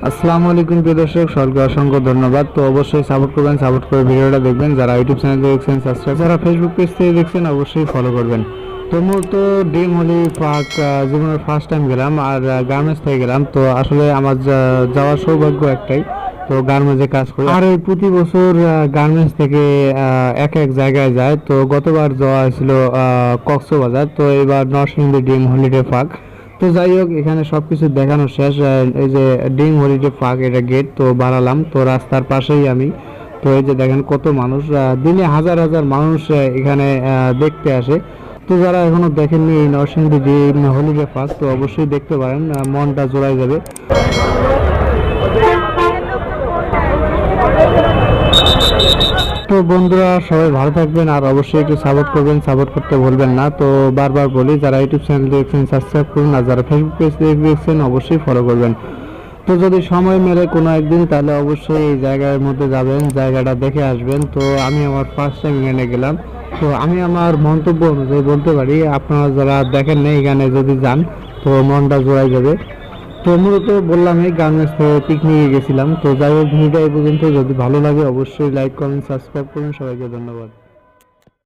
আসসালামু আলাইকুম প্রিয় দর্শক, সকলকে অসংখ্য ধন্যবাদ। তো অবশ্যই সাপোর্ট করবেন, সাপোর্ট করে ভিডিওটা দেখবেন। যারা ইউটিউব চ্যানেল দেখছেন সাবস্ক্রাইব, যারা ফেসবুক পেজ থেকে দেখছেন অবশ্যই ফলো করবেন। তো মূলত ডিম হলি পার্ক জীবনের ফার্স্ট টাইম গেলাম, আর গার্মেন্টস থেকে গেলাম। তো আসলে আমার যাওয়ার সৌভাগ্য একটাই, তো গার্মেন্টসে কাজ করি। আর এই প্রতি বছর গার্মেন্টস থেকে এক এক জায়গায় যায়। তো গতবার যাওয়া হয়েছিল কক্সবাজার, তো এবার নরসিংদী ডিম হলিডে পার্ক। তো যাই হোক, এখানে সবকিছু দেখানো শেষ। এই যে ডিম হলিডে পার্ক, এটা গেট তো বাড়ালাম, তো রাস্তার পাশেই আমি। তো এই যে দেখেন কত মানুষ, দিনে হাজার হাজার মানুষ এখানে দেখতে আসে। তো যারা এখনো দেখেননি এই নরসিংদী ডিম হলিডে পার্ক, তো অবশ্যই দেখতে পারেন, মনটা জোড়ায় যাবে। তো বন্ধুরা সবাই ভালো থাকবেন, আর অবশ্যই একটু সাপোর্ট করবেন, সাপোর্ট করতে ভুলবেন না। তো বারবার বলি, যারা ইউটিউব চ্যানেল দেখছেন সাবস্ক্রাইব করুন, আর যারা ফেসবুক পেজ দেখছেন অবশ্যই ফলো করবেন। তো যদি সময় মেলে কোনো একদিন, তাহলে অবশ্যই এই জায়গার মধ্যে যাবেন, জায়গাটা দেখে আসবেন। তো আমি আমার ফার্স্ট টাইম এখানে গেলাম। তো আমি আমার মন্তব্য অনুযায়ী বলতে পারি, আপনারা যারা দেখেন না এখানে যদি যান, তো মনটা জোড়াই যাবে। তো মূলত বললাম এই গার্মেন্টস পিকনিকে গেছিলাম। তো যাই হোক, ভিডিওটা এই পর্যন্ত। যদি ভালো লাগে অবশ্যই লাইক কমেন্ট সাবস্ক্রাইব করুন। সবাইকে ধন্যবাদ।